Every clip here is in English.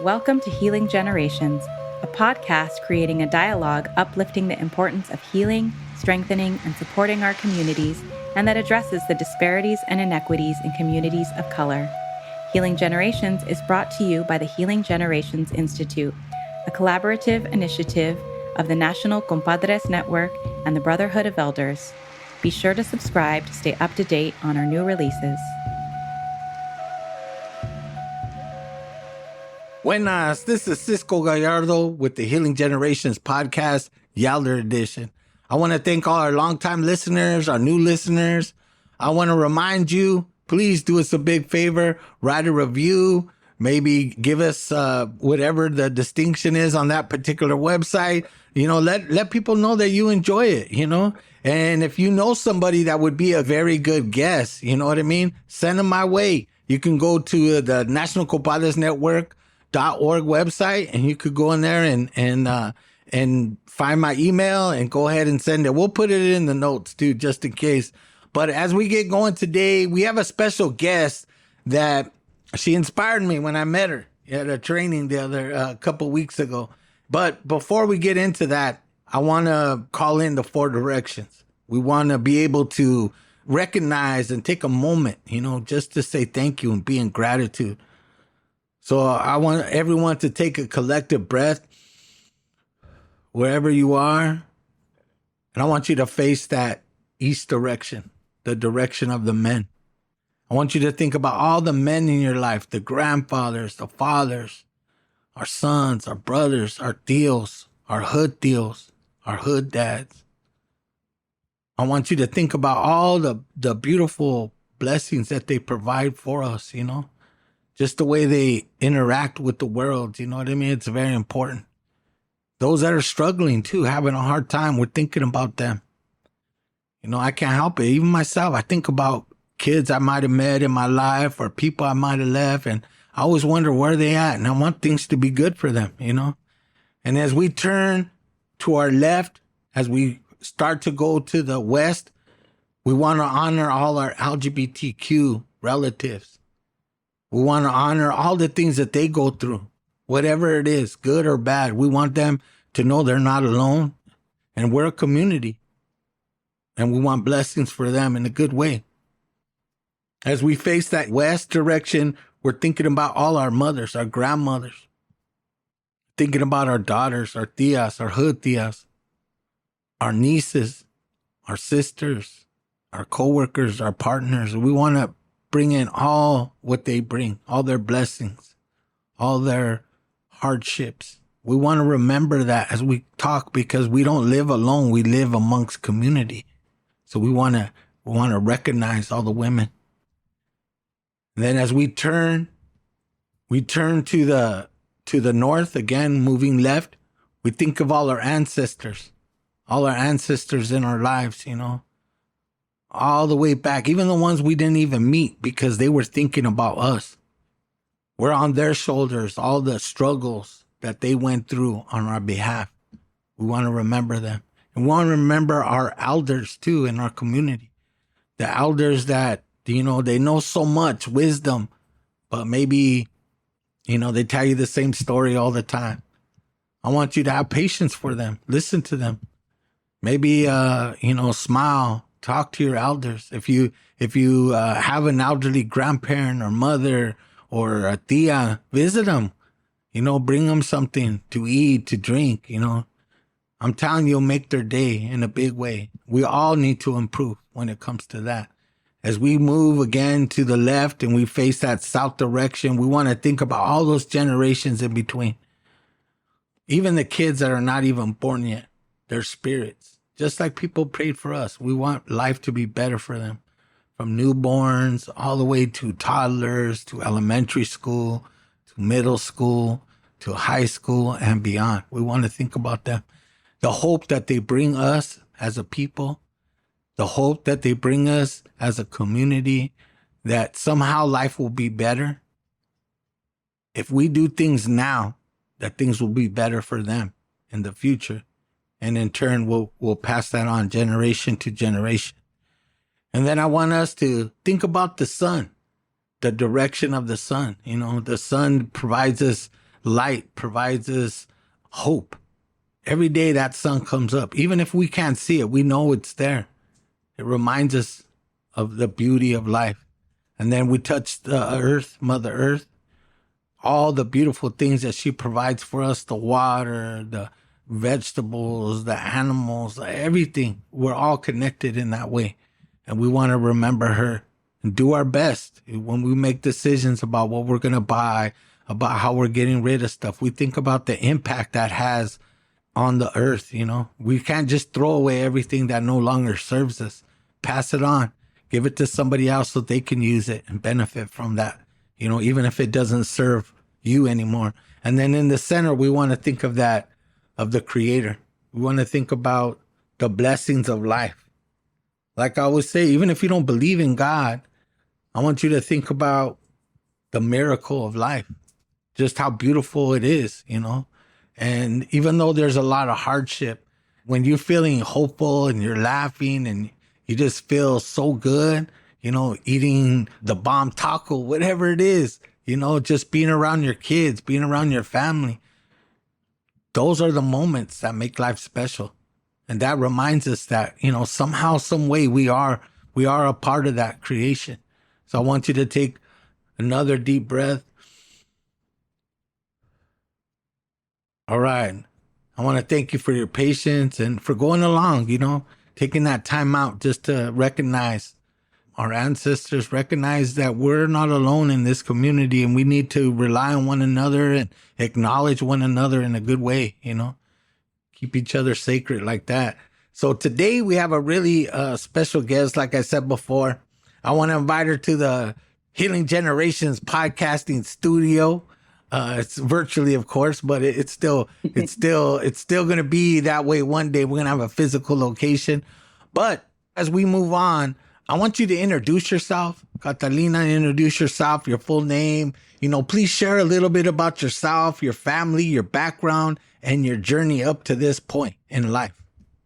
Welcome to Healing Generations, a podcast creating a dialogue uplifting the importance of healing, strengthening, and supporting our communities, and that addresses the disparities and inequities in communities of color. Healing Generations is brought to you by the Healing Generations Institute, a collaborative initiative of the National Compadres Network and the Brotherhood of Yelders. Be sure to subscribe to stay up to date on our new releases. Buenas, this is Cisco Gallardo with the Healing Generations podcast, Yelder edition. I want to thank all our longtime listeners, our new listeners. I want to remind you, please do us a big favor, write a review, maybe give us whatever the distinction is on that particular website. You know, let people know that you enjoy it, you know. And if you know somebody that would be a very good guest, you know what I mean, send them my way. You can go to the National Compadres Network .org website, and you could go in there and find my email and go ahead and send it. We'll put it in the notes too, just in case. But as we get going today, we have a special guest that she inspired me when I met her at a training a couple weeks ago. But before we get into that, I want to call in the 4 directions. We want to be able to recognize and take a moment, you know, just to say thank you and be in gratitude. So I want everyone to take a collective breath wherever you are. And I want you to face that east direction, the direction of the men. I want you to think about all the men in your life, the grandfathers, the fathers, our sons, our brothers, our tios, our hood tios, our hood dads. I want you to think about all the beautiful blessings that they provide for us, you know. Just the way they interact with the world, you know what I mean? It's very important. Those that are struggling too, having a hard time, we're thinking about them. You know, I can't help it. Even myself, I think about kids I might have met in my life or people I might have left, and I always wonder where they at, and I want things to be good for them, you know? And as we turn to our left, as we start to go to the west, we want to honor all our LGBTQ relatives. We want to honor all the things that they go through, whatever it is, good or bad. We want them to know they're not alone, and we're a community, and we want blessings for them in a good way. As we face that west direction, we're thinking about all our mothers, our grandmothers, thinking about our daughters, our tias, our hood tias, our nieces, our sisters, our coworkers, our partners. We want to bring in all what they bring, all their blessings, all their hardships. We want to remember that as we talk, because we don't live alone. We live amongst community. So we want to recognize all the women. And then as we turn to the north, again, moving left, we think of all our ancestors in our lives, you know, all the way back, even the ones we didn't even meet because they were thinking about us. We're on their shoulders, all the struggles that they went through on our behalf. We want to remember them. And we want to remember our elders too in our community. The elders that, you know, they know so much wisdom, but maybe, you know, they tell you the same story all the time. I want you to have patience for them. Listen to them. Maybe, smile. Talk to your elders. If you have an elderly grandparent or mother or a tia, visit them. You know, bring them something to eat, to drink, you know. I'm telling you, you'll make their day in a big way. We all need to improve when it comes to that. As we move again to the left and we face that south direction, we want to think about all those generations in between. Even the kids that are not even born yet, their spirits. Just like people prayed for us, we want life to be better for them. From newborns all the way to toddlers, to elementary school, to middle school, to high school and beyond. We want to think about them. The hope that they bring us as a people, the hope that they bring us as a community, that somehow life will be better. If we do things now, that things will be better for them in the future. And in turn, we'll pass that on generation to generation. And then I want us to think about the sun, the direction of the sun. You know, the sun provides us light, provides us hope. Every day that sun comes up, even if we can't see it, we know it's there. It reminds us of the beauty of life. And then we touch the earth, Mother Earth, all the beautiful things that she provides for us, the water, the vegetables, the animals, everything. We're all connected in that way. And we want to remember her and do our best when we make decisions about what we're going to buy, about how we're getting rid of stuff. We think about the impact that has on the earth. We can't just throw away everything that no longer serves us. Pass it on, give it to somebody else so they can use it and benefit from that, even if it doesn't serve you anymore. And then in the center, we want to think of that, of the Creator. We want to think about the blessings of life. Like I always say, even if you don't believe in God, I want you to think about the miracle of life, just how beautiful it is, And even though there's a lot of hardship, when you're feeling hopeful and you're laughing and you just feel so good, eating the bomb taco, whatever it is, just being around your kids, being around your family. Those are the moments that make life special. And that reminds us that, somehow, some way we are a part of that creation. So I want you to take another deep breath. All right. I want to thank you for your patience and for going along, taking that time out just to recognize our ancestors, recognize that we're not alone in this community and we need to rely on one another and acknowledge one another in a good way, keep each other sacred like that. So today we have a really special guest, like I said before. I want to invite her to the Healing Generations podcasting studio. It's virtually, of course, but it's still going to be that way one day. We're going to have a physical location. But as we move on, I want you to introduce yourself. Catalina, introduce yourself, your full name. Please share a little bit about yourself, your family, your background, and your journey up to this point in life.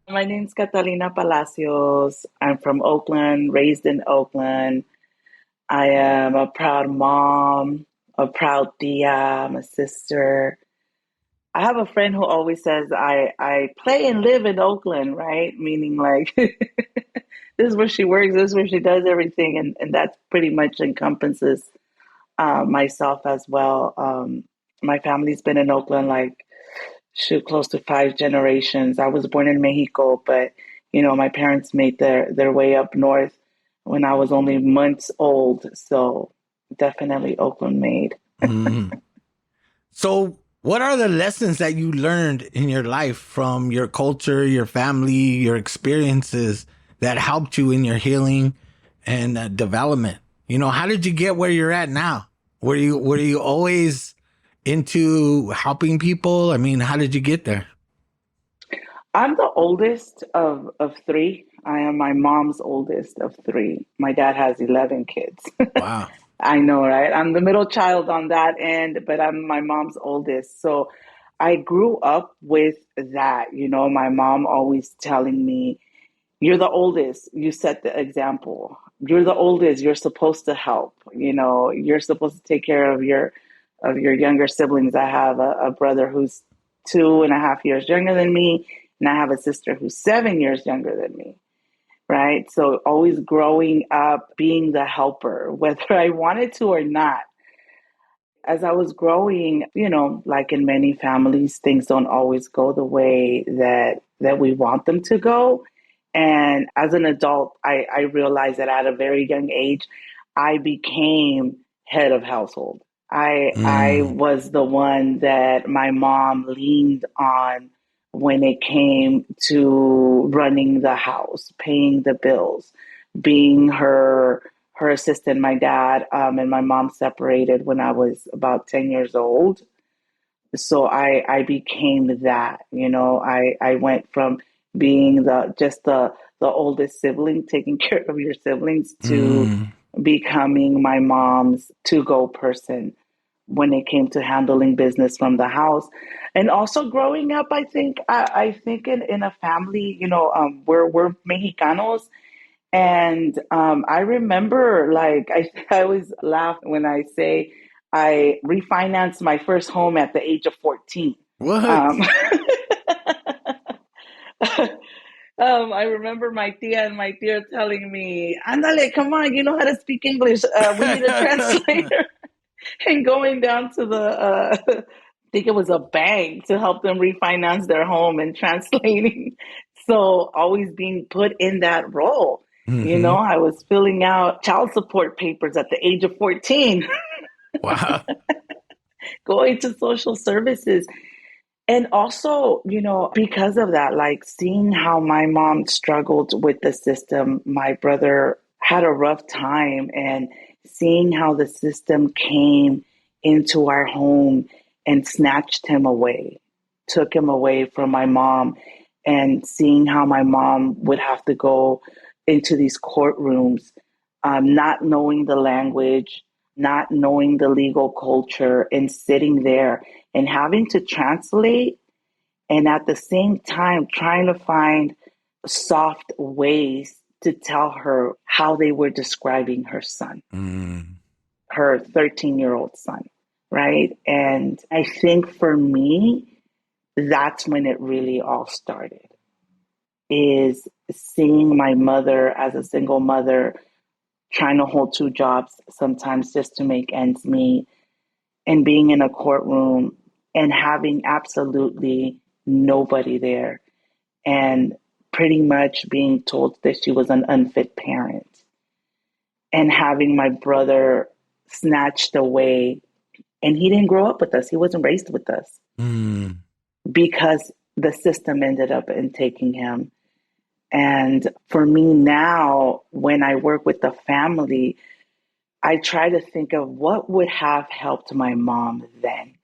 My name's Catalina Palacios. I'm from Oakland, raised in Oakland. I am a proud mom, a proud tia, I'm a sister. I have a friend who always says I play and live in Oakland, right? Meaning like this is where she works, this is where she does everything. And that pretty much encompasses myself as well. My family's been in Oakland close to 5 generations. I was born in Mexico, but my parents made their way up north when I was only months old. So definitely Oakland made. Mm-hmm. So what are the lessons that you learned in your life from your culture, your family, your experiences that helped you in your healing and development? How did you get where you're at now? Were you always into helping people? I mean, how did you get there? I'm the oldest of 3. I am my mom's oldest of 3. My dad has 11 kids. Wow. I know, right? I'm the middle child on that end, but I'm my mom's oldest. So I grew up with that, my mom always telling me, you're the oldest, you set the example. You're the oldest, you're supposed to help, you're supposed to take care of your younger siblings. I have a brother who's 2.5 years younger than me, and I have a sister who's 7 years younger than me. Right. So always growing up, being the helper, whether I wanted to or not. As I was growing, like in many families, things don't always go the way that we want them to go. And as an adult, I realized that at a very young age, I became head of household. I was the one that my mom leaned on when it came to running the house, paying the bills, being her assistant. My dad and my mom separated when I was about 10 years old. So I became that, I went from being the oldest sibling, taking care of your siblings, to becoming my mom's to-go person when it came to handling business from the house. And also growing up, I think in a family, we're Mexicanos. And I remember, I always laugh when I say I refinanced my first home at the age of 14. What? Um, I remember my tia and my tia telling me, Andale, come on, you know how to speak English. We need a translator. And going down to I think it was a bank to help them refinance their home and translating. So always being put in that role. You know, Mm-hmm. I was filling out child support papers at the age of 14, Wow. going to social services. And also, you know, because of that, like seeing how my mom struggled with the system, my brother had a rough time, and seeing how the system came into our home and snatched him away, took him away from my mom, and seeing how my mom would have to go into these courtrooms, not knowing the language, not knowing the legal culture, and sitting there and having to translate, and at the same time trying to find soft ways to tell her how they were describing her son, Mm. her 13-year-old son, right? And I think for me, that's when it really all started, is seeing my mother as a single mother trying to hold two jobs sometimes just to make ends meet, and being in a courtroom and having absolutely nobody there, and pretty much being told that she was an unfit parent, and having my brother snatched away. And he didn't grow up with us, he wasn't raised with us Mm. because the system ended up in taking him. And for me now, when I work with the family, I try to think of what would have helped my mom then.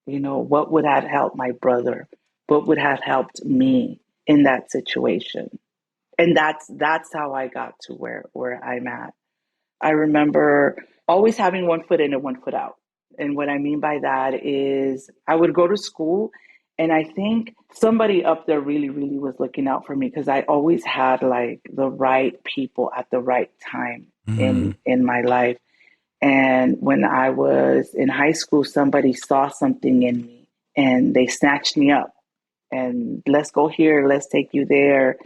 You know, what would have helped my brother? What would have helped me in that situation? And that's how I got to where I'm at. I remember always having one foot in and one foot out. And what I mean by that is I would go to school, and I think somebody up there really, really was looking out for me because I always had like the right people at the right time Mm. in my life. And when I was in high school, somebody saw something in me and they snatched me up and let's go here, let's take you there.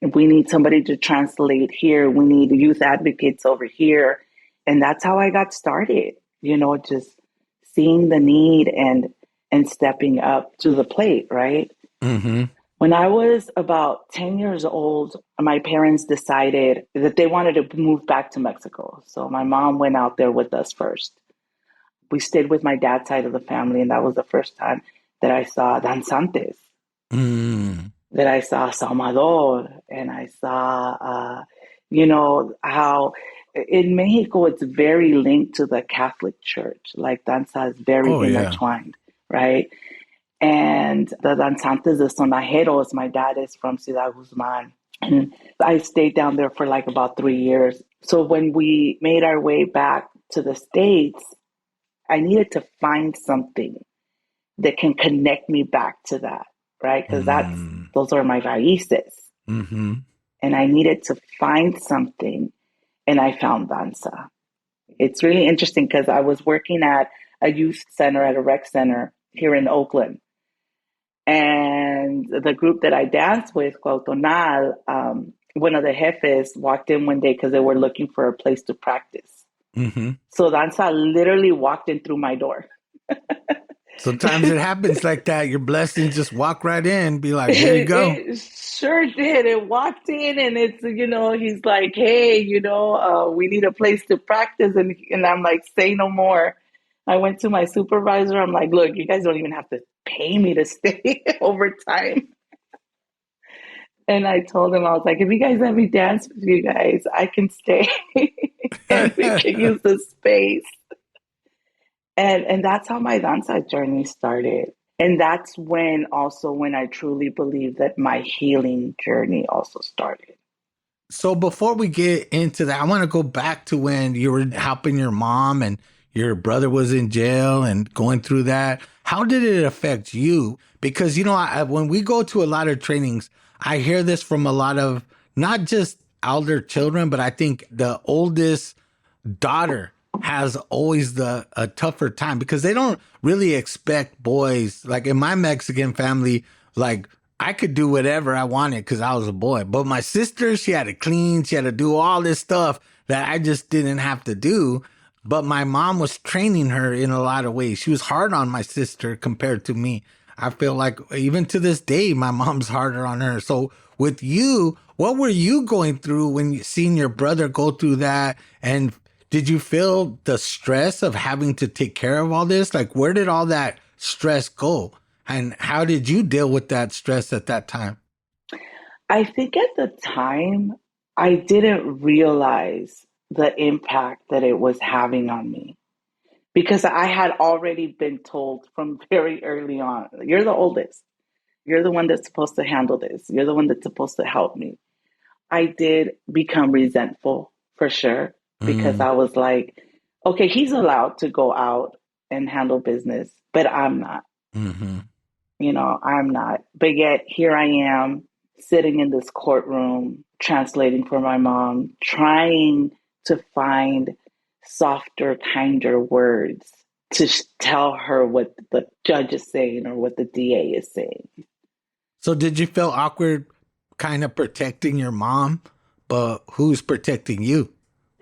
We need somebody to translate here. We need youth advocates over here. And that's how I got started, you know, just seeing the need and stepping up to the plate, right? Mm-hmm. When I was about 10 years old, my parents decided that they wanted to move back to Mexico. So my mom went out there with us first. We stayed with my dad's side of the family, and that was the first time that I saw danzantes, Mm. that I saw Salvador, and I saw, you know, how in Mexico it's very linked to the Catholic Church. Like danza is very Oh yeah. intertwined, right? And the danzantes, the sonajeros, my dad is from Ciudad Guzman. And I stayed down there for like about 3 years. So when we made our way back to the States, I needed to find something that can connect me back to that, right? Because Mm. those are my raíces. Mm-hmm. And I needed to find something, and I found danza. It's really interesting because I was working at a youth center, at a rec center here in Oakland. And the group that I danced with, Cuautonal, one of the jefes walked in one day because they were looking for a place to practice. Mm-hmm. So danza literally walked in through my door. Sometimes it happens like that. Your blessings just walk right in, be like, here you go. It sure did. It walked in, and it's, you know, he's like, hey, you know, we need a place to practice. And I'm like, say no more. I went to my supervisor. I'm like, look, you guys don't even have to pay me to stay overtime. And I told him, I was like, if you guys let me dance with you guys, I can stay and we can use the space. And that's how my danza journey started. And that's when also when I truly believe that my healing journey also started. So before we get into that, I want to go back to when you were helping your mom and your brother was in jail and going through that. How did it affect you? Because, you know, when we go to a lot of trainings, I hear this from a lot of not just elder children, but I think the oldest daughter has always a tougher time because they don't really expect boys. Like in my Mexican family, like I could do whatever I wanted because I was a boy. But my sister, she had to clean, she had to do all this stuff that I just didn't have to do. But my mom was training her in a lot of ways. She was hard on my sister compared to me. I feel like even to this day, my mom's harder on her. So with you, what were you going through when you seen your brother go through that? And did you feel the stress of having to take care of all this? Like, where did all that stress go? And how did you deal with that stress at that time? I think at the time, I didn't realize the impact that it was having on me because I had already been told from very early on, you're the oldest. You're the one that's supposed to handle this. You're the one that's supposed to help me. I did become resentful for sure because Mm, I was like, okay, he's allowed to go out and handle business, but I'm not. mm-hmm. I'm not. But yet here I am sitting in this courtroom, translating for my mom, trying to find softer, kinder words to tell her what the judge is saying or what the DA is saying. So did you feel awkward kind of protecting your mom, but who's protecting you?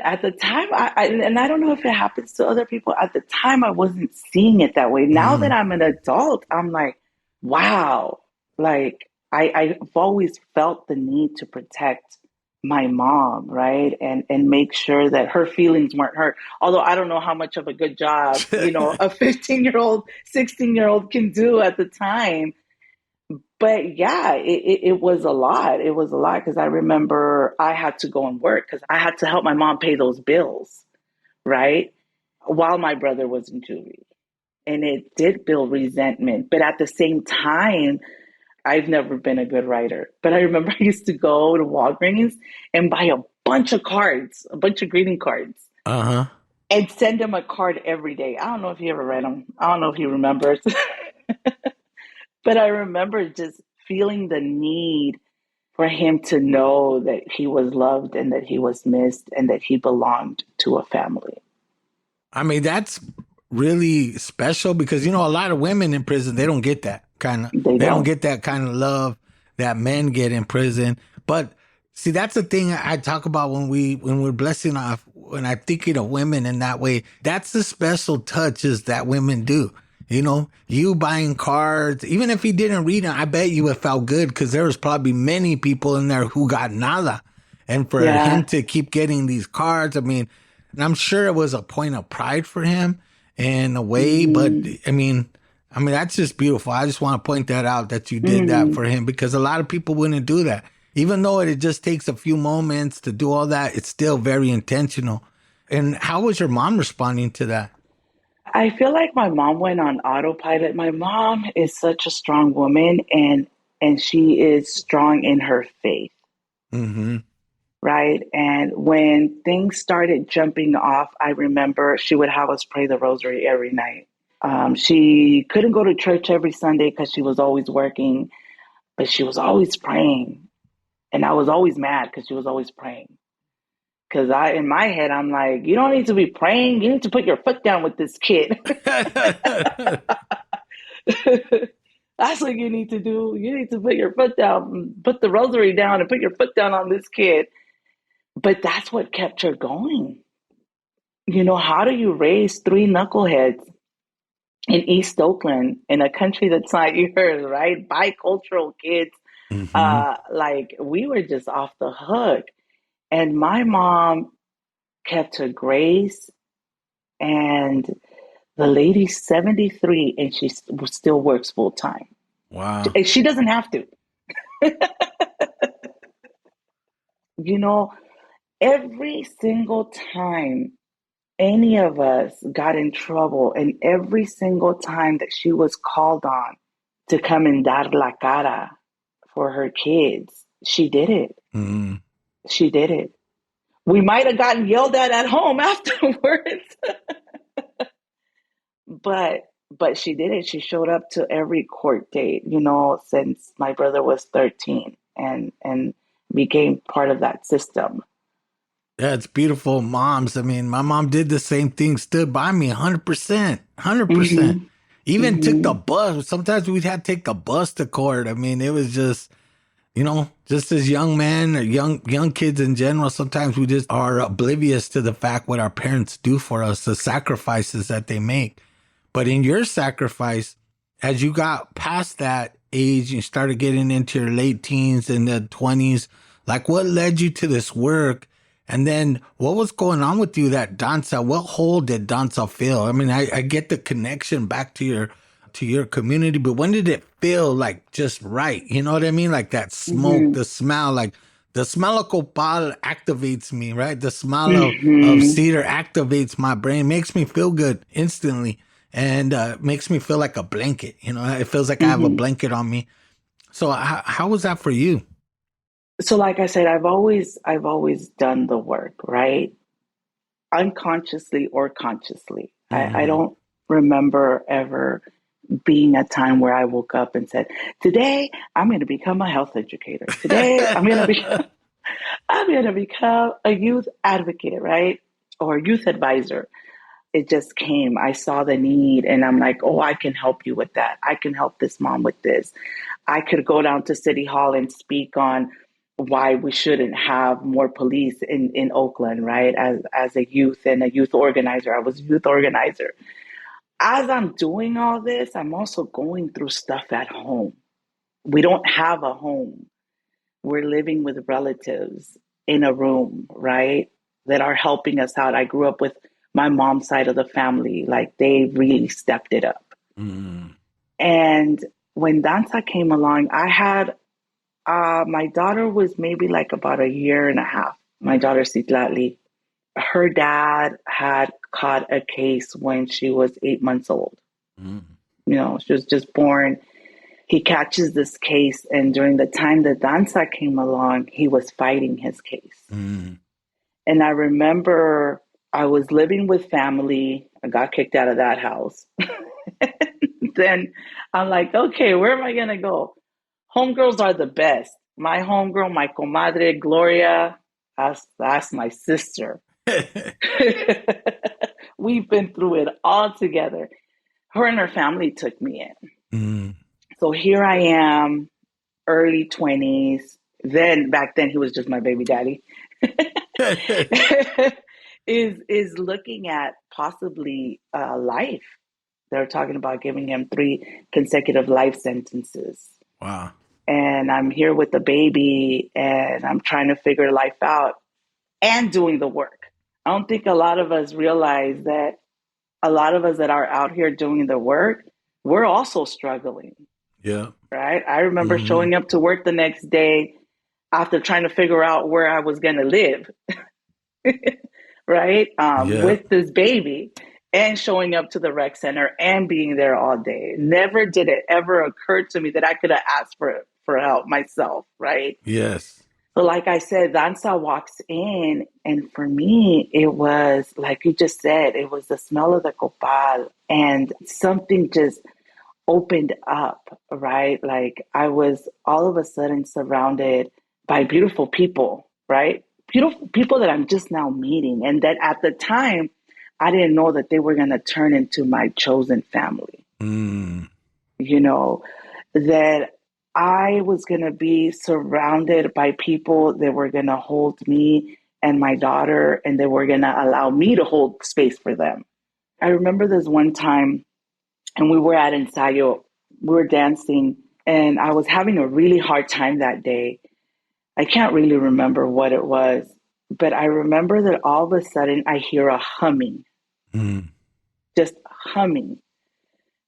At the time, and I don't know if it happens to other people. At the time, I wasn't seeing it that way. Now that Mm. I'm an adult, I'm like, wow. Like I've always felt the need to protect my mom, right, and make sure that her feelings weren't hurt. Although I don't know how much of a good job a 15-year-old, 16-year-old can do at the time. But yeah, it was a lot. It was a lot because I remember I had to go and work because I had to help my mom pay those bills, right? While my brother was in juvie. And it did build resentment. But at the same time, I've never been a good writer. But I remember I used to go to Walgreens and buy a bunch of cards, a bunch of greeting cards, Uh-huh. and send him a card every day. I don't know if he ever read them. I don't know if he remembers. But I remember just feeling the need for him to know that he was loved and that he was missed and that he belonged to a family. I mean, that's really special because, a lot of women in prison, they don't get that They they don't don't. get that kind of love that men get in prison. But see, that's the thing I talk about when we're blessing off, when I'm thinking of women in that way, that's the special touches that women do. You buying cards, even if he didn't read it, I bet you it felt good because there was probably many people in there who got nada. And for him Yeah. to keep getting these cards, I mean, and I'm sure it was a point of pride for him in a way, but Mm-hmm. I mean that's just beautiful. I just want to point that out that you did that Mm-hmm. for him because a lot of people wouldn't do that. Even though it just takes a few moments to do all that, it's still very intentional. And how was your mom responding to that? I feel like my mom went on autopilot. My mom is such a strong woman and she is strong in her faith, Mm-hmm. right? And when things started jumping off, I remember she would have us pray the rosary every night. She couldn't go to church every Sunday because she was always working, but she was always praying. And I was always mad because she was always praying. Because in my head, I'm like, you don't need to be praying. You need to put your foot down with this kid. That's what you need to do. You need to put your foot down, put the rosary down, and put your foot down on this kid. But that's what kept her going. How do you raise three knuckleheads in East Oakland in a country that's not yours, right? Bicultural kids. Mm-hmm. Like we were just off the hook. And my mom kept her grace, and the lady's 73 and she still works full time. Wow. And she doesn't have to. You know, every single time any of us got in trouble, and every single time that she was called on to come and dar la cara for her kids, she did it. Mm-hmm. She did it. We might have gotten yelled at home afterwards, but she did it. She showed up to every court date, since my brother was 13 and became part of that system. Yeah, it's beautiful moms. I mean, my mom did the same thing, stood by me 100%, 100%. Mm-hmm. Even took the Mm-hmm. bus. Sometimes we'd have to take the bus to court. I mean, it was just, just as young men or young kids in general, sometimes we just are oblivious to the fact what our parents do for us, the sacrifices that they make. But in your sacrifice, as you got past that age, you started getting into your late teens and the 20s, like what led you to this work? And then what was going on with you that danza? What hole did danza fill? I mean, I get the connection back to your community, but when did it feel like just right? You know what I mean? Like that smoke, Mm-hmm. the smell, like the smell of copal activates me, right? The smell of Mm-hmm. cedar activates my brain, makes me feel good instantly, and makes me feel like a blanket. It feels like I have a Mm-hmm. blanket on me. So how was that for you? So like I said, I've always done the work, right? Unconsciously or consciously. I Mm-hmm. don't remember ever being a time where I woke up and said, "Today I'm going to become a health educator. Today I'm going to become a youth advocate, right? Or youth advisor." It just came. I saw the need and I'm like, "Oh, I can help you with that. I can help this mom with this." I could go down to City Hall and speak on why we shouldn't have more police in Oakland, right? As a youth and a youth organizer, I was a youth organizer. As I'm doing all this, I'm also going through stuff at home. We don't have a home. We're living with relatives in a room, right? That are helping us out. I grew up with my mom's side of the family. Like they really stepped it up. Mm-hmm. And when Danza came along, I had my daughter was maybe like about a year and a half. My daughter Citlali. Her dad had caught a case when she was 8 months old. She was just born. He catches this case, and during the time that Danza came along, he was fighting his case. Mm-hmm. And I remember I was living with family. I got kicked out of that house. Then I'm like, okay, where am I gonna go? Homegirls are the best. My homegirl, my comadre Gloria, that's my sister. We've been through it all together. Her and her family took me in. Mm-hmm. So here I am, early 20s. Then back then he was just my baby daddy. is looking at possibly life. They're talking about giving him 3 consecutive life sentences. Wow. And I'm here with the baby and I'm trying to figure life out and doing the work. I don't think a lot of us realize that a lot of us that are out here doing the work, we're also struggling, Yeah. right? I remember Mm-hmm. showing up to work the next day after trying to figure out where I was going to live, right? Yeah. With this baby and showing up to the rec center and being there all day. Never did it ever occur to me that I could have asked for help myself, right? Yes. So like I said, Danza walks in, and for me, it was like you just said, it was the smell of the copal, and something just opened up, right? Like I was all of a sudden surrounded by beautiful people, right? Beautiful people that I'm just now meeting, and that at the time, I didn't know that they were going to turn into my chosen family, Mm. you know, that I was going to be surrounded by people that were going to hold me and my daughter, and they were going to allow me to hold space for them. I remember this one time, and we were at ensayo, we were dancing, and I was having a really hard time that day. I can't really remember what it was, but I remember that all of a sudden I hear a humming, Mm. just humming.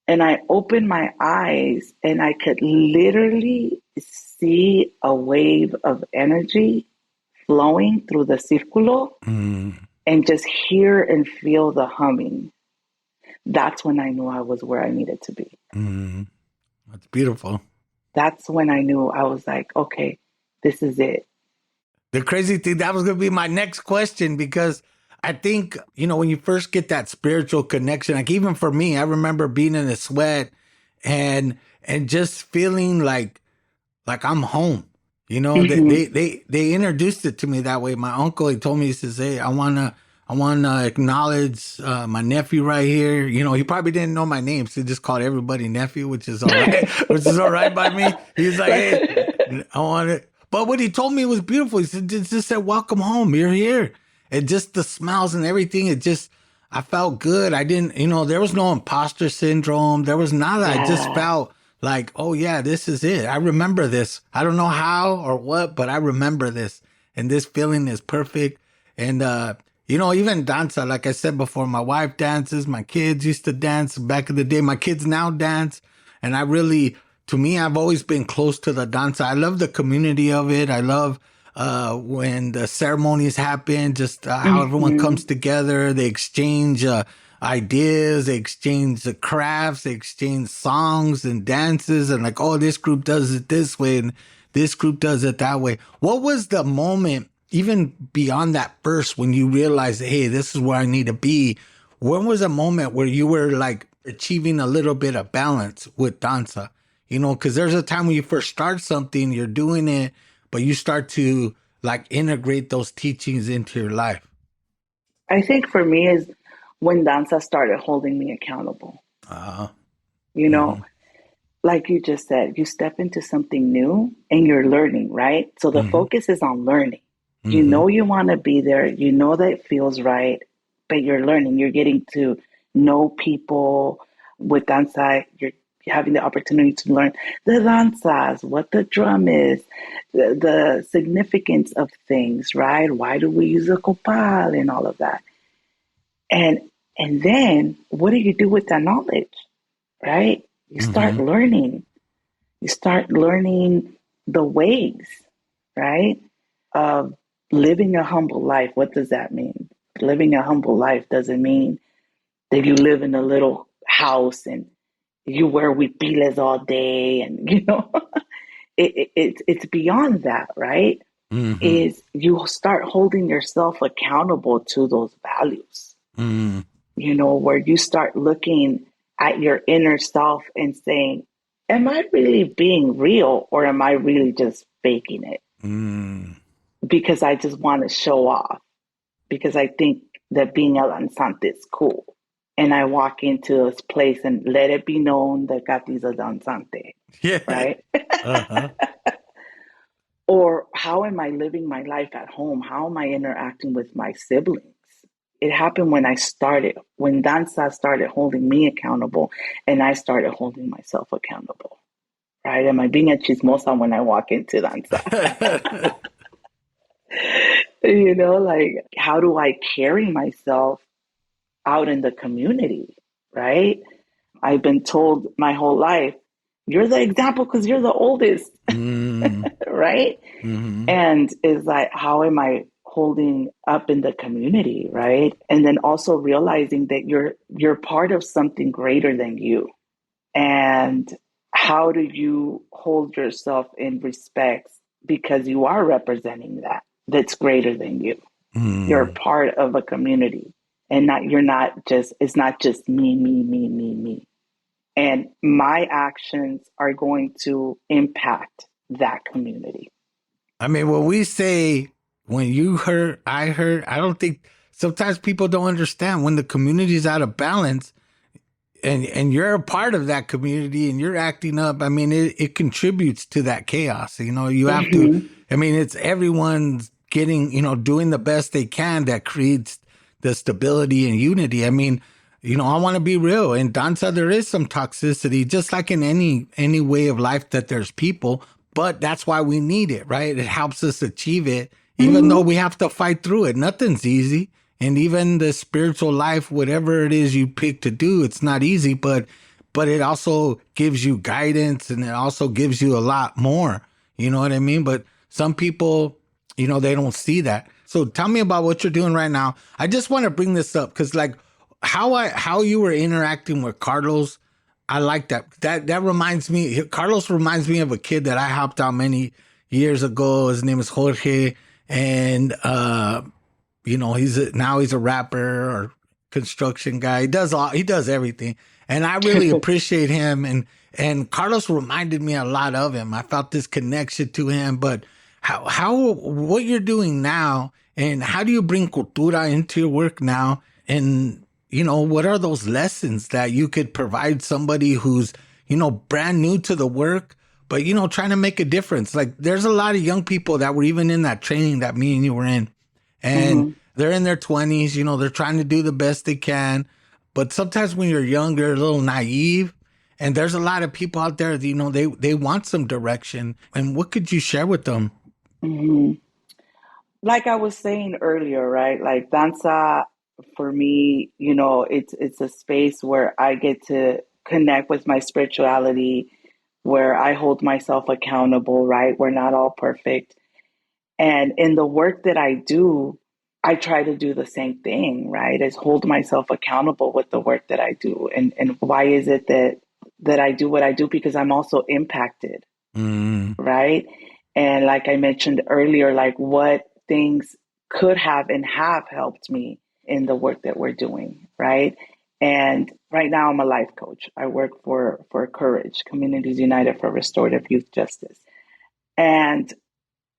And I opened my eyes and I could literally see a wave of energy flowing through the círculo Mm. and just hear and feel the humming. That's when I knew I was where I needed to be. Mm. That's beautiful. That's when I knew I was like, okay, this is it. The crazy thing, that was going to be my next question because I think, when you first get that spiritual connection, like even for me, I remember being in a sweat and just feeling like I'm home. You know, Mm-hmm. they introduced it to me that way. My uncle, he told me, he says, "Hey, I wanna acknowledge my nephew right here." You know, he probably didn't know my name, so he just called everybody nephew, which is all right, which is all right by me. He's like, "Hey, I want it." But what he told me was beautiful. He said, "Just said, welcome home. You're here." And just the smiles and everything. I felt good. I didn't, there was no imposter syndrome. There was nada. I just Yeah. felt like, oh yeah, this is it. I remember this. I don't know how or what, but I remember this. And this feeling is perfect. And, even danza, like I said before, my wife dances. My kids used to dance back in the day. My kids now dance. And to me, I've always been close to the danza. I love the community of it. I love when the ceremonies happen, just how everyone Mm-hmm. comes together. They exchange ideas, they exchange the crafts, they exchange songs and dances, and like, oh, this group does it this way, and this group does it that way. What was the moment, even beyond that first, when you realized, hey, this is where I need to be? When was a moment where you were like achieving a little bit of balance with danza? Because there's a time when you first start something, you're doing it, but you start to like integrate those teachings into your life. I think for me is when danza started holding me accountable. Uh, You know, mm-hmm, like you just said, you step into something new and you're learning, right? So the mm-hmm, focus is on learning. You mm-hmm, know you want to be there, you know that it feels right, but you're learning. You're getting to know people with danza. You're having the opportunity to learn the danzas, what the drum is, the significance of things, right? Why do we use a copal and all of that? And and then what do you do with that knowledge, right? You start mm-hmm, learning. You start learning the ways, right? Of living a humble life. What does that mean? Living a humble life doesn't mean that you live in a little house and you wear huipiles all day and it's beyond that, right? mm-hmm, Is you start holding yourself accountable to those values, mm-hmm, where you start looking at your inner self and saying, am I really being real or am I really just faking it? mm-hmm. Because I just want to show off, because I think that being a danzante is cool. And I walk into this place and let it be known that Kati's a danzante, Yeah. right? Uh-huh. Or how am I living my life at home? How am I interacting with my siblings? It happened when danza started holding me accountable and I started holding myself accountable, right? Am I being a chismosa when I walk into danza? Like how do I carry myself out in the community, right? I've been told my whole life, you're the example because you're the oldest, mm-hmm, right? mm-hmm, And is like, how am I holding up in the community, right? And then also realizing that you're part of something greater than you. And how do you hold yourself in respect because you are representing that's greater than you? You're mm-hmm. part of a community and you're not just, it's not just me, me, me, me, me. And my actions are going to impact that community. I mean, when we say, when you hurt, I hurt, I don't think sometimes people don't understand when the community is out of balance and you're a part of that community and you're acting up. I mean, it contributes to that chaos. You have to, Mm-hmm. I mean, it's everyone's getting, doing the best they can that creates the stability and unity. I mean, I want to be real. In danza, there is some toxicity, just like in any way of life that there's people, but that's why we need it, right? It helps us achieve it, even though Mm-hmm. we have to fight through it. Nothing's easy. And even the spiritual life, whatever it is you pick to do, it's not easy, but it also gives you guidance and it also gives you a lot more. You know what I mean? But some people, they don't see that. So tell me about what you're doing right now. I just want to bring this up because like how you were interacting with Carlos, I like that. That reminds me, Carlos reminds me of a kid that I helped out many years ago. His name is Jorge. And now he's a rapper or construction guy. He does everything. And I really appreciate him. And Carlos reminded me a lot of him. I felt this connection to him, but what you're doing now, and how do you bring cultura into your work now? And, what are those lessons that you could provide somebody who's, brand new to the work, but, trying to make a difference? Like, there's a lot of young people that were even in that training that me and you were in, and they're in their 20s, they're trying to do the best they can. But sometimes when you're young, you're a little naive. And there's a lot of people out there that, they want some direction. And what could you share with them? Hmm. Like I was saying earlier, right? Like danza for me, it's a space where I get to connect with my spirituality, where I hold myself accountable, right? We're not all perfect. And in the work that I do, I try to do the same thing, right? Is hold myself accountable with the work that I do. And why is it that I do what I do? Because I'm also impacted, Mm. right? And like I mentioned earlier, like what things could have and have helped me in the work that we're doing, right? And right now I'm a life coach. I work for Courage, Communities United for Restorative Youth Justice. And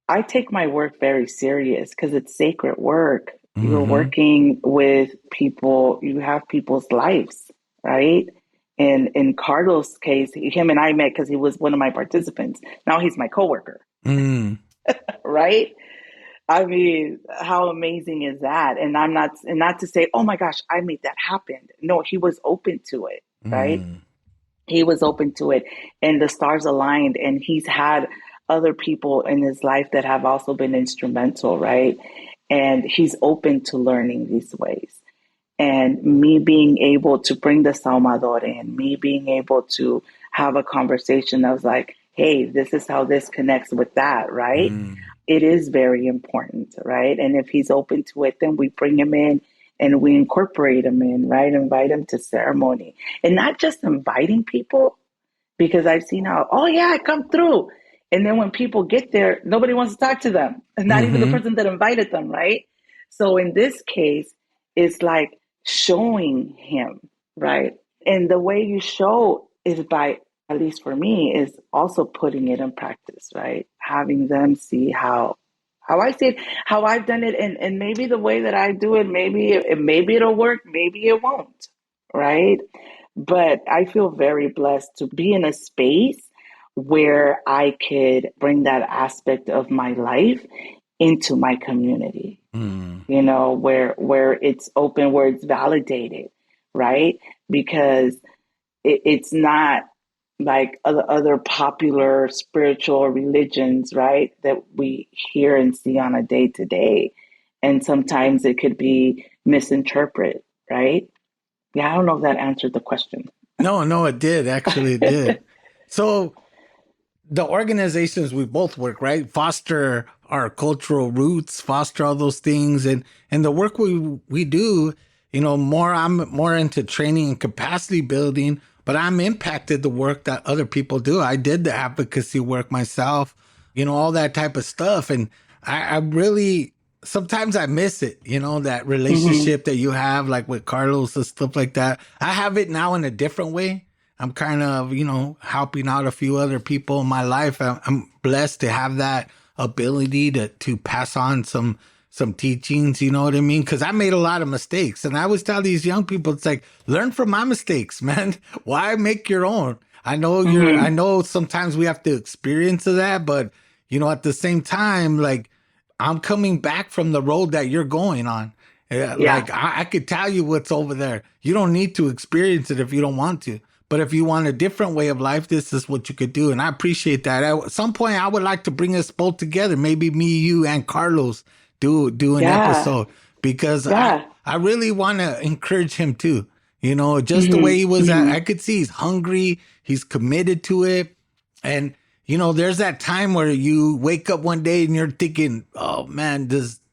I take my work very serious because it's sacred work. You're Mm-hmm. working with people, you have people's lives, right? And in Carlos' case, him and I met because he was one of my participants. Now he's my coworker, Mm. right? I mean, how amazing is that? And not to say, oh my gosh, I made that happen. No, he was open to it, right? Mm. He was open to it, and the stars aligned, and he's had other people in his life that have also been instrumental, right? And he's open to learning these ways. And me being able to bring the Salvador in, me being able to have a conversation that was like, hey, this is how this connects with that, right? Mm. It is very important, right? And if he's open to it, then we bring him in and we incorporate him in, right? Invite him to ceremony. And not just inviting people, because I've seen how, oh yeah, come through. And then when people get there, nobody wants to talk to them, and not even the Mm-hmm. person that invited them, right? So in this case, it's like showing him, right? And the way you show is by, at least for me, is also putting it in practice, right? Having them see how I see it, how I've done it, and maybe the way that I do it, maybe it'll work, maybe it won't, right? But I feel very blessed to be in a space where I could bring that aspect of my life into my community, Mm. where it's open, where it's validated, right? Because it's not like other popular spiritual religions, right? That we hear and see on a day to day. And sometimes it could be misinterpreted, right? Yeah, I don't know if that answered the question. No, it did. Actually, it did. So the organizations we both work, right, foster our cultural roots, foster all those things, and the work we do, I'm more into training and capacity building, but I'm impacted the work that other people do. I did the advocacy work myself, all that type of stuff, and I really sometimes I miss it, that Hmm. relationship that you have, like with Carlos and stuff like that. I have it now in a different way. I'm kind of, helping out a few other people in my life. I'm blessed to have that ability to pass on some teachings, you know what I mean? Because I made a lot of mistakes. And I always tell these young people, it's like, learn from my mistakes, man. Why make your own? I Hmm. know sometimes we have to experience that, but, at the same time, like, I'm coming back from the road that you're going on. Yeah. Like, I could tell you what's over there. You don't need to experience it if you don't want to. But if you want a different way of life, this is what you could do. And I appreciate that. At some point, I would like to bring us both together. Maybe me, you, and Carlos do an Yeah. episode, because Yeah. I really want to encourage him too. Just the way Hmm. he was Hmm. I could see he's hungry. He's committed to it. And, there's that time where you wake up one day and you're thinking, oh man,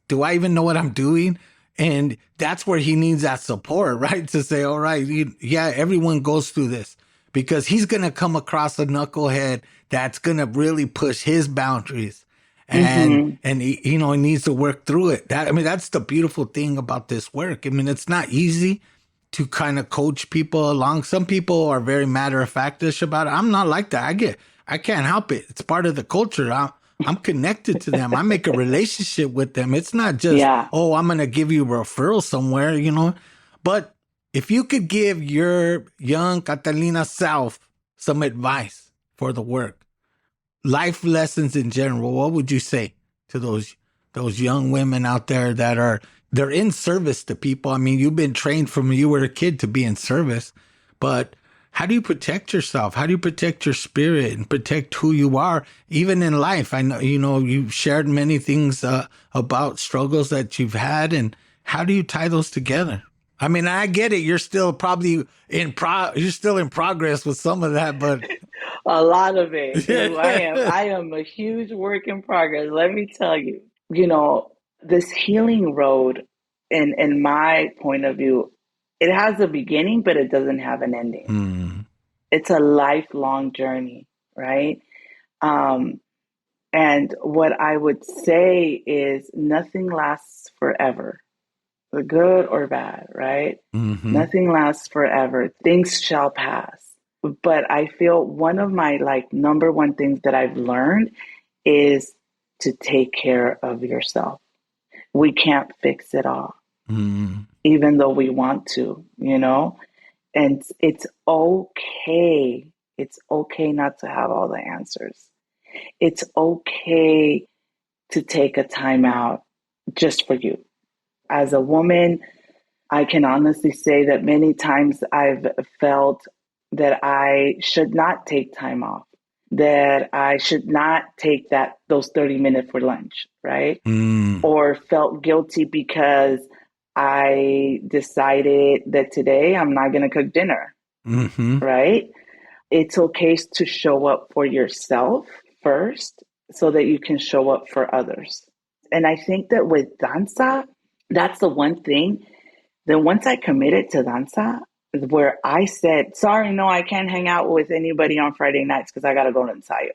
do I even know what I'm doing? And that's where he needs that support, right? To say, all right, yeah, everyone goes through this, because he's going to come across a knucklehead that's going to really push his boundaries. Hmm. And he needs to work through it. That's the beautiful thing about this work. It's not easy to kind of coach people along. Some people are very matter of factish about it. I'm not like that. I can't help it. It's part of the culture. I'm connected to them. I make a relationship with them. It's not just, Yeah. oh, I'm going to give you a referral somewhere, you know. But if you could give your young Catalina self some advice for the work, life lessons in general, what would you say to those young women out there they're in service to people? I mean, you've been trained from you were a kid to be in service, but how do you protect yourself? How do you protect your spirit and protect who you are, even in life? I know, you've shared many things about struggles that you've had, and how do you tie those together? I mean, I get it. You're still probably you're still in progress with some of that, but A lot of it. I am a huge work in progress. Let me tell you. This healing road, in my point of view, it has a beginning, but it doesn't have an ending. It's a lifelong journey, right? And what I would say is nothing lasts forever, good or bad, right? Nothing lasts forever. Things shall pass. But I feel one of my number one things that I've learned is to take care of yourself. We can't fix it all, even though we want to, and it's okay. It's okay not to have all the answers. It's okay to take a time out just for you. As a woman, I can honestly say that many times I've felt that I should not take time off, that I should not take those 30 minutes for lunch, right? Or felt guilty because I decided that today I'm not going to cook dinner, right? It's okay to show up for yourself first so that you can show up for others. And I think that with danza, that's the one thing. Then once I committed to danza, where I said, sorry, no, I can't hang out with anybody on Friday nights because I got to go to ensayo.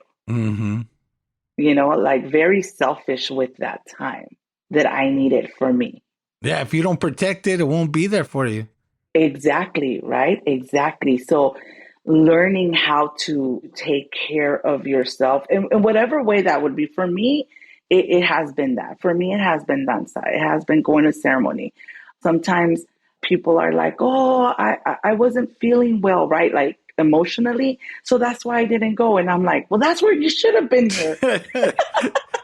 Very selfish with that time that I needed for me. Yeah, if you don't protect it, it won't be there for you. Exactly, right? Exactly. So learning how to take care of yourself in whatever way that would be. For me, it has been that. For me, it has been danza. It has been going to ceremony. Sometimes people are like, oh, I wasn't feeling well, right? Like emotionally. So that's why I didn't go. And I'm like, well, that's where you should have been here.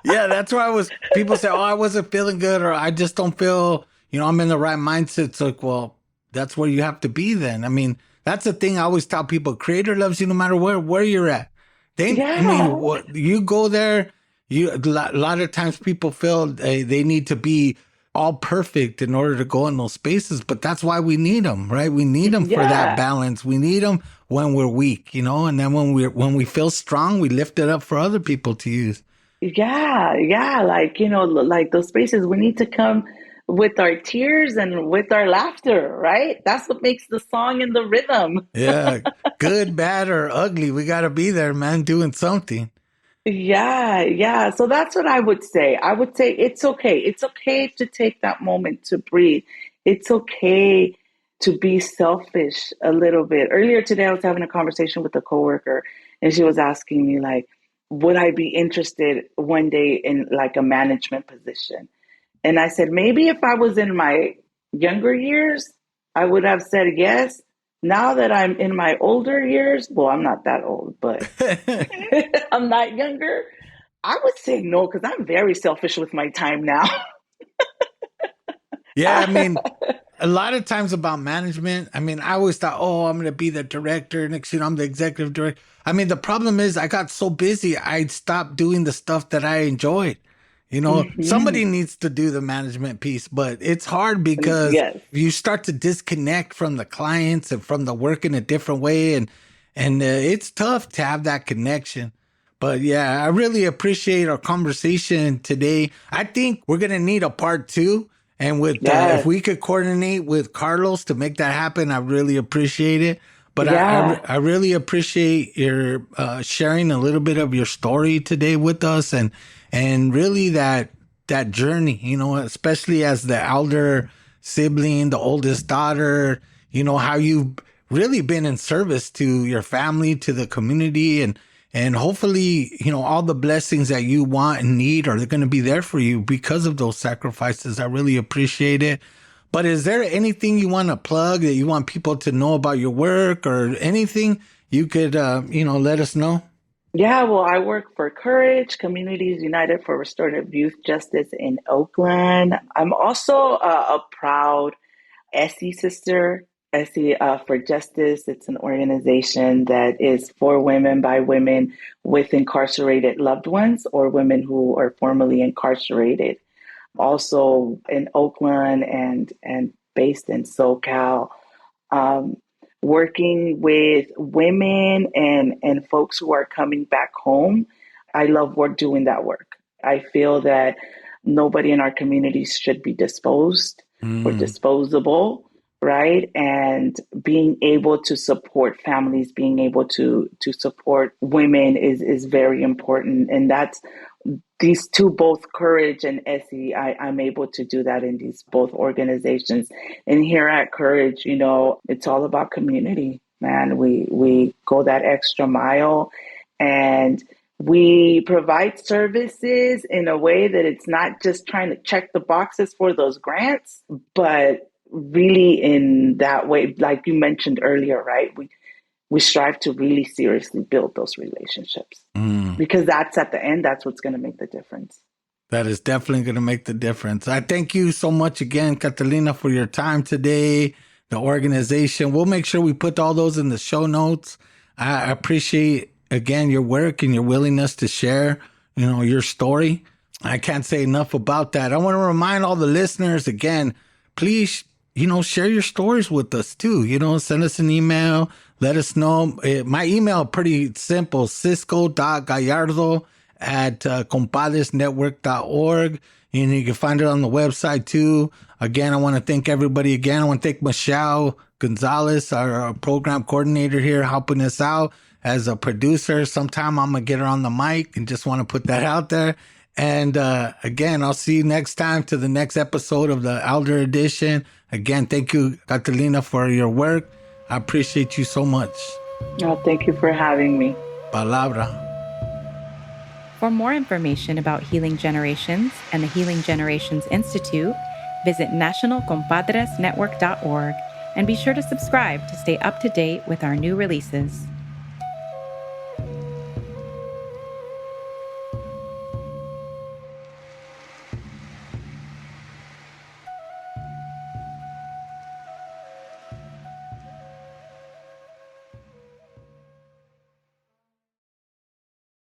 Yeah, that's why people say, oh, I wasn't feeling good, or I just don't feel, I'm in the right mindset. It's like, well, that's where you have to be then. I mean, that's the thing I always tell people. Creator loves you no matter where you're at. You go there, a lot of times people feel they need to be all perfect in order to go in those spaces, but that's why we need them, right? We need them for that balance. We need them when we're weak, and then when we feel strong, we lift it up for other people to use. Yeah. Like those spaces, we need to come with our tears and with our laughter, right? That's what makes the song and the rhythm. Yeah. Good, bad, or ugly. We got to be there, man, doing something. Yeah. So that's what I would say. I would say it's okay. It's okay to take that moment to breathe. It's okay to be selfish a little bit. Earlier today, I was having a conversation with a coworker, and she was asking me, like, would I be interested one day in like a management position? And I said, maybe if I was in my younger years, I would have said yes. Now that I'm in my older years, well, I'm not that old, but I'm not younger, I would say no, because I'm very selfish with my time now. Yeah, I mean, a lot of times about management, I mean, I always thought, oh, I'm going to be the director. Next, I'm the executive director. I mean, the problem is I got so busy, I stopped doing the stuff that I enjoyed. Somebody needs to do the management piece, but it's hard because you start to disconnect from the clients and from the work in a different way. And it's tough to have that connection. But yeah, I really appreciate our conversation today. I think we're going to need a part 2. And if we could coordinate with Carlos to make that happen, I really appreciate it. But I really appreciate your sharing a little bit of your story today with us, and really that journey, especially as the elder sibling, the oldest daughter, how you've really been in service to your family, to the community, and And hopefully, all the blessings that you want and need are going to be there for you because of those sacrifices. I really appreciate it. But is there anything you want to plug that you want people to know about your work or anything you could, let us know? Yeah, well, I work for Courage, Communities United for Restorative Youth Justice in Oakland. I'm also a proud Essie sister. Essie for Justice. It's an organization that is for women by women with incarcerated loved ones or women who are formerly incarcerated. Also in Oakland and based in SoCal. Um, Working with women and folks who are coming back home. I love doing that work. I feel that nobody in our communities should be disposed or Mm. disposable, right? And being able to support families, being able to support women is very important. And that's these two, both Courage and Essie, I'm able to do that in these both organizations. And here at Courage, it's all about community, man. We go that extra mile and we provide services in a way that it's not just trying to check the boxes for those grants, but really in that way, like you mentioned earlier, right? We strive to really seriously build those relationships because that's at the end, that's what's going to make the difference. That is definitely going to make the difference. I thank you so much again, Catalina, for your time today, the organization. We'll make sure we put all those in the show notes. I appreciate, again, your work and your willingness to share, your story. I can't say enough about that. I want to remind all the listeners, again, please, share your stories with us too. Send us an email. Let us know. My email, pretty simple, cisco.gallardo@compadresnetwork.org. You can find it on the website too. Again, I want to thank everybody again. I want to thank Michelle Gonzalez, our program coordinator here, helping us out as a producer. Sometime I'm going to get her on the mic and just want to put that out there. And again, I'll see you next time to the next episode of the Elder Edition. Again, thank you, Catalina, for your work. I appreciate you so much. Oh, thank you for having me. Palabra. For more information about Healing Generations and the Healing Generations Institute, visit nationalcompadresnetwork.org and be sure to subscribe to stay up to date with our new releases.